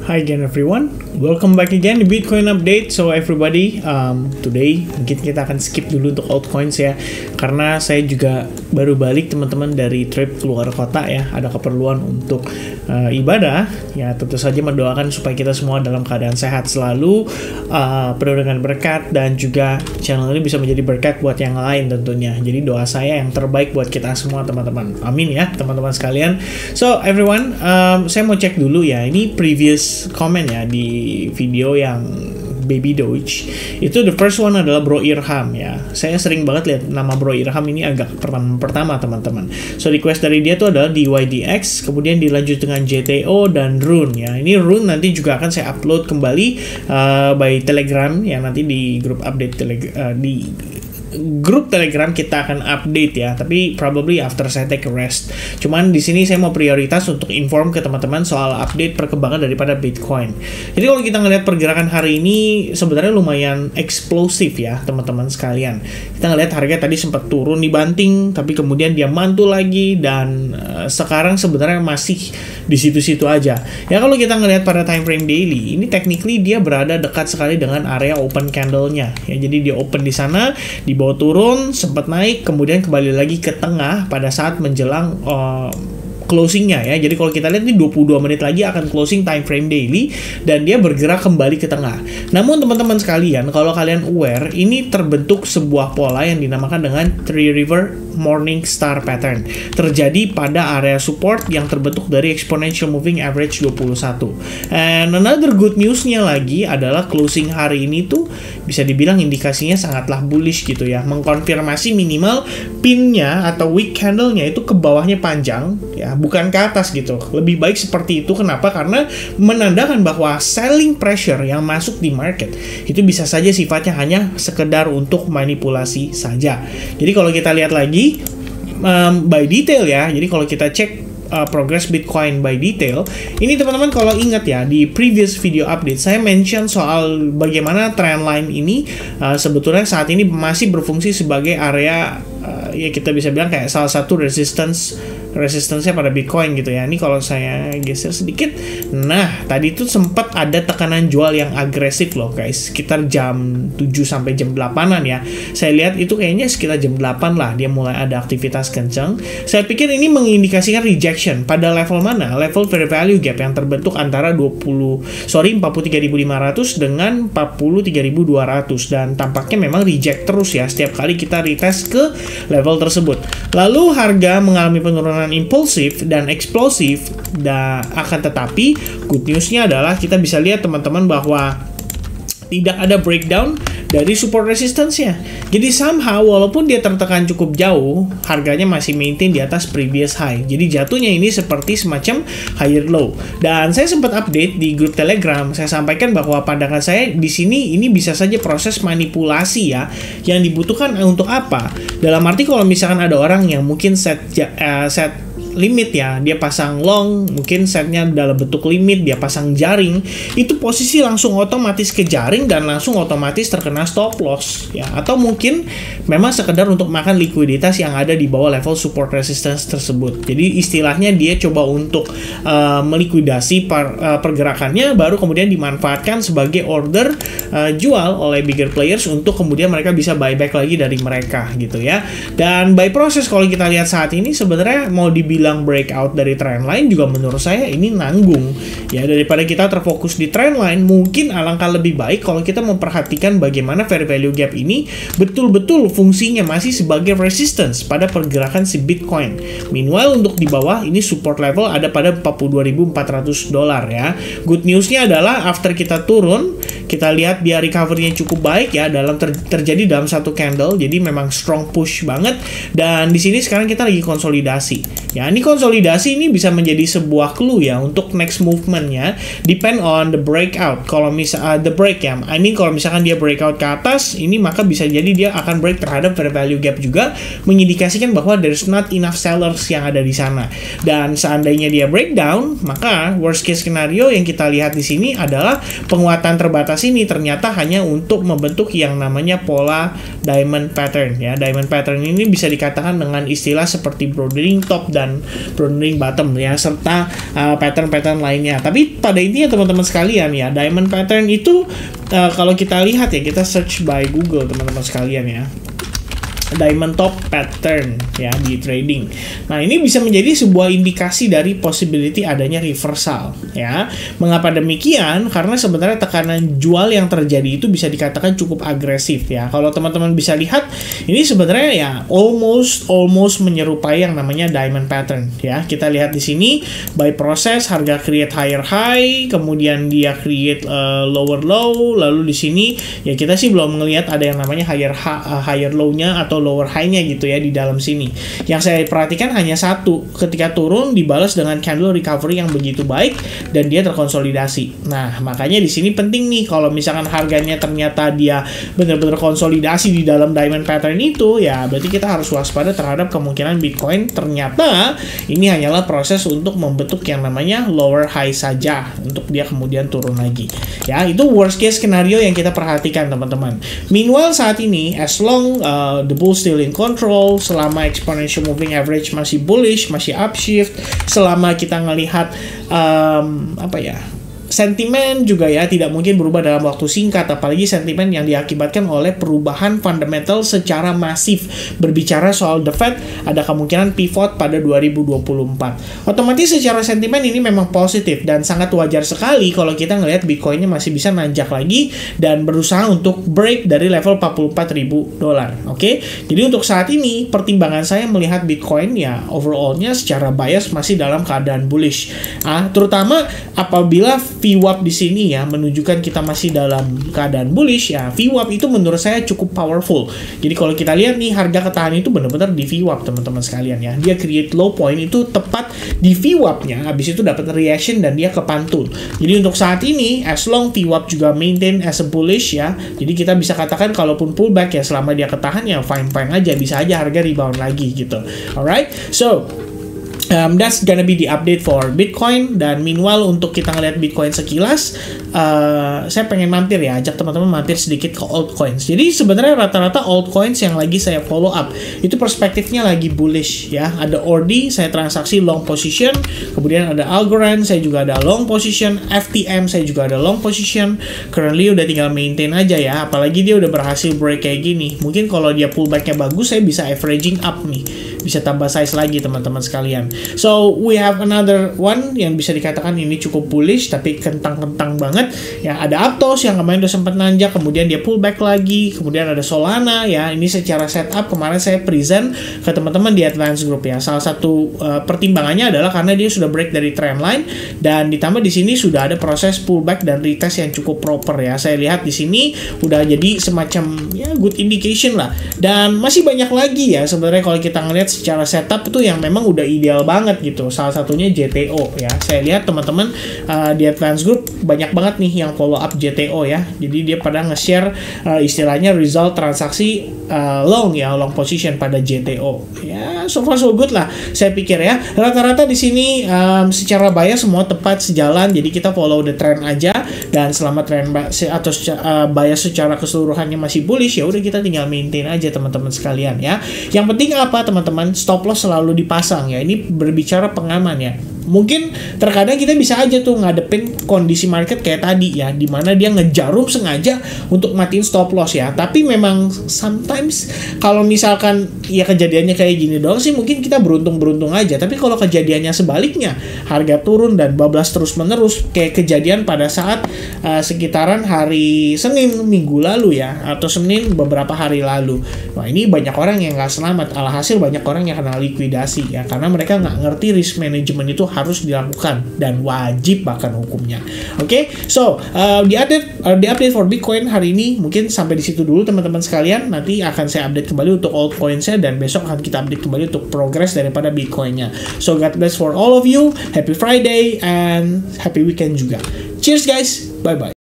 Hi again everyone, welcome back again di Bitcoin Update. So everybody, today mungkin kita akan skip dulu untuk altcoins ya, karena saya juga baru balik teman-teman dari trip keluar kota ya, ada keperluan untuk ibadah ya. Tentu saja mendoakan supaya kita semua dalam keadaan sehat selalu, penuh dengan berkat, dan juga channel ini bisa menjadi berkat buat yang lain tentunya. Jadi doa saya yang terbaik buat kita semua teman-teman, amin ya teman-teman sekalian. So everyone, saya mau cek dulu ya, ini previous comment ya di video yang Baby Doge. Itu the first one adalah Bro Irham ya. Saya sering banget lihat nama Bro Irham ini agak pertama teman-teman. So request dari dia tuh adalah DYDX, kemudian dilanjut dengan JTO dan Rune ya. Ini Rune nanti juga akan saya upload kembali by Telegram ya, nanti di grup update di grup Telegram kita akan update ya, tapi probably after saya take a rest. Cuman di sini saya mau prioritas untuk inform ke teman-teman soal update perkembangan daripada Bitcoin. Jadi kalau kita ngelihat pergerakan hari ini sebenarnya lumayan eksplosif ya teman-teman sekalian. Kita ngelihat harga tadi sempat turun di banting, tapi kemudian dia mantul lagi, dan sekarang sebenarnya masih di situ-situ aja. Ya kalau kita ngelihat pada time frame daily, ini technically dia berada dekat sekali dengan area open candle-nya ya. Jadi dia open di sana, di bawah turun, sempat naik, kemudian kembali lagi ke tengah pada saat menjelang closingnya ya. Jadi kalau kita lihat ini 22 menit lagi akan closing time frame daily, dan dia bergerak kembali ke tengah. Namun teman-teman sekalian, kalau kalian aware, ini terbentuk sebuah pola yang dinamakan dengan Three River Morning Star Pattern. Terjadi pada area support yang terbentuk dari exponential moving average 21. And another good newsnya lagi adalah closing hari ini tuh bisa dibilang indikasinya sangatlah bullish gitu ya. Mengkonfirmasi minimal pinnya atau wick candle-nya itu ke bawahnya panjang ya, bukan ke atas gitu. Lebih baik seperti itu. Kenapa? Karena menandakan bahwa selling pressure yang masuk di market itu bisa saja sifatnya hanya sekedar untuk manipulasi saja. Jadi kalau kita lihat lagi by detail ya, jadi kalau kita cek progress Bitcoin by detail, ini teman-teman kalau ingat ya, di previous video update saya mention soal bagaimana trendline ini sebetulnya saat ini masih berfungsi sebagai area ya kita bisa bilang kayak salah satu resistance-nya pada Bitcoin gitu ya. Ini kalau saya geser sedikit, nah tadi itu sempat ada tekanan jual yang agresif loh guys, sekitar jam 7 sampai jam 8-an ya. Saya lihat itu kayaknya sekitar jam 8 lah dia mulai ada aktivitas kencang. Saya pikir ini mengindikasikan rejection pada level mana? Level fair value gap yang terbentuk antara 43.500 dengan 43.200, dan tampaknya memang reject terus ya setiap kali kita retest ke level tersebut. Lalu harga mengalami penurunan impulsif dan eksplosif, akan tetapi good newsnya adalah kita bisa lihat teman-teman bahwa tidak ada breakdown dari support resistance-nya. Jadi somehow walaupun dia tertekan cukup jauh, harganya masih maintain di atas previous high. Jadi jatuhnya ini seperti semacam higher low. Dan saya sempat update di grup Telegram, saya sampaikan bahwa pandangan saya di sini ini bisa saja proses manipulasi ya. Yang dibutuhkan untuk apa? Dalam arti kalau misalkan ada orang yang mungkin set limit ya, dia pasang long, mungkin setnya dalam bentuk limit, dia pasang jaring, itu posisi langsung otomatis ke jaring dan langsung otomatis terkena stop loss ya. Atau mungkin memang sekedar untuk makan likuiditas yang ada di bawah level support resistance tersebut. Jadi istilahnya dia coba untuk melikuidasi pergerakannya, baru kemudian dimanfaatkan sebagai order jual oleh bigger players untuk kemudian mereka bisa buyback lagi dari mereka gitu ya. Dan by proses kalau kita lihat saat ini sebenarnya mau dibilang breakout dari trendline juga menurut saya ini nanggung ya. Daripada kita terfokus di trendline, mungkin alangkah lebih baik kalau kita memperhatikan bagaimana fair value gap ini betul-betul fungsinya masih sebagai resistance pada pergerakan si Bitcoin. Meanwhile untuk di bawah ini support level ada pada $42.400 ya. Good newsnya adalah after kita turun, kita lihat dia recovery-nya cukup baik ya, terjadi dalam satu candle. Jadi memang strong push banget, dan di sini sekarang kita lagi konsolidasi ya. Ini konsolidasi ini bisa menjadi sebuah clue ya untuk next movement-nya, depend on the breakout. Kalau misalnya the break ya, kalau misalkan dia breakout ke atas ini, maka bisa jadi dia akan break terhadap fair value gap juga, mengindikasikan bahwa there's not enough sellers yang ada di sana. Dan seandainya dia breakdown, maka worst case scenario yang kita lihat di sini adalah penguatan terbatas ini ternyata hanya untuk membentuk yang namanya pola diamond pattern ya. Diamond pattern ini bisa dikatakan dengan istilah seperti bordering top dan Browning bottom ya, serta pattern-pattern lainnya. Tapi pada intinya teman-teman sekalian ya, diamond pattern itu kalau kita lihat ya, kita search by Google teman-teman sekalian ya, diamond top pattern ya di trading. Nah, ini bisa menjadi sebuah indikasi dari possibility adanya reversal ya. Mengapa demikian? Karena sebenarnya tekanan jual yang terjadi itu bisa dikatakan cukup agresif ya. Kalau teman-teman bisa lihat, ini sebenarnya ya almost menyerupai yang namanya diamond pattern ya. Kita lihat di sini by process harga create higher high, kemudian dia create lower low, lalu di sini ya kita sih belum melihat ada yang namanya higher low-nya atau lower high-nya gitu ya di dalam sini. Yang saya perhatikan hanya satu, ketika turun dibalas dengan candle recovery yang begitu baik dan dia terkonsolidasi. Nah, makanya di sini penting nih, kalau misalkan harganya ternyata dia benar-benar konsolidasi di dalam diamond pattern itu, ya berarti kita harus waspada terhadap kemungkinan Bitcoin ternyata ini hanyalah proses untuk membentuk yang namanya lower high saja untuk dia kemudian turun lagi. Ya, itu worst case scenario yang kita perhatikan teman-teman. Meanwhile saat ini, as long the bull still in control, selama exponential moving average masih bullish, masih upshift, selama kita ngelihat sentimen juga ya tidak mungkin berubah dalam waktu singkat, apalagi sentimen yang diakibatkan oleh perubahan fundamental secara masif. Berbicara soal the Fed, ada kemungkinan pivot pada 2024. Otomatis secara sentimen ini memang positif dan sangat wajar sekali kalau kita ngelihat Bitcoinnya masih bisa nanjak lagi dan berusaha untuk break dari level $44.000. Oke? Jadi untuk saat ini pertimbangan saya melihat Bitcoin ya overallnya secara bias masih dalam keadaan bullish. Terutama apabila VWAP di sini ya menunjukkan kita masih dalam keadaan bullish ya. VWAP itu menurut saya cukup powerful. Jadi kalau kita lihat nih, harga ketahan itu benar-benar di VWAP teman-teman sekalian ya. Dia create low point itu tepat di VWAP-nya, habis itu dapat reaction dan dia kepantul. Jadi untuk saat ini as long VWAP juga maintain as a bullish ya. Jadi kita bisa katakan kalaupun pullback ya, selama dia ketahan ya fine-fine aja, bisa aja harga rebound lagi gitu. Alright, so that's gonna be the update for Bitcoin. Dan meanwhile untuk kita ngeliat Bitcoin sekilas, saya pengen mampir ya, ajak teman-teman mampir sedikit ke altcoins. Jadi sebenarnya rata-rata altcoins yang lagi saya follow up itu perspektifnya lagi bullish ya. Ada ORDI, saya transaksi long position, kemudian ada Algorand, saya juga ada long position, FTM saya juga ada long position. Currently udah tinggal maintain aja ya, apalagi dia udah berhasil break kayak gini. Mungkin kalau dia pullbacknya bagus, saya bisa averaging up nih, bisa tambah size lagi teman-teman sekalian. So we have another one yang bisa dikatakan ini cukup bullish tapi kentang-kentang banget ya. Ada Aptos yang kemarin udah sempat nanjak, kemudian dia pullback lagi. Kemudian ada Solana ya, ini secara setup kemarin saya present ke teman-teman di Advance Group ya. Salah satu pertimbangannya adalah karena dia sudah break dari trendline dan ditambah di sini sudah ada proses pullback dan retest yang cukup proper ya. Saya lihat di sini udah jadi semacam ya good indication lah. Dan masih banyak lagi ya sebenarnya kalau kita ngelihat secara setup itu yang memang udah ideal banget gitu. Salah satunya JTO ya. Saya lihat teman-teman di Advance Group banyak banget nih yang follow up JTO ya. Jadi dia pada nge-share istilahnya result transaksi long ya, long position pada JTO. Ya, so far so good lah. Saya pikir ya. Rata-rata di sini secara bias semua tepat sejalan. Jadi kita follow the trend aja, dan selama trend atau bias secara keseluruhannya masih bullish, ya udah kita tinggal maintain aja teman-teman sekalian ya. Yang penting apa teman-teman? Stop loss selalu dipasang ya. Ini berbicara pengaman ya. Mungkin terkadang kita bisa aja tuh ngadepin kondisi market kayak tadi ya, dimana dia ngejarum sengaja untuk matiin stop loss ya. Tapi memang sometimes kalau misalkan ya kejadiannya kayak gini doang sih, mungkin kita beruntung-beruntung aja. Tapi kalau kejadiannya sebaliknya, harga turun dan bablas terus-menerus kayak kejadian pada saat sekitaran hari Senin minggu lalu ya, atau Senin beberapa hari lalu. Wah, ini banyak orang yang nggak selamat. Alhasil banyak orang yang kena likuidasi ya, karena mereka nggak ngerti risk management itu harus dilakukan dan wajib bahkan hukumnya. Oke, so di update for Bitcoin hari ini mungkin sampai di situ dulu teman-teman sekalian. Nanti akan saya update kembali untuk altcoins-nya, dan besok akan kita update kembali untuk progress daripada Bitcoin-nya. So God bless for all of you. Happy Friday and happy weekend juga. Cheers guys. Bye bye.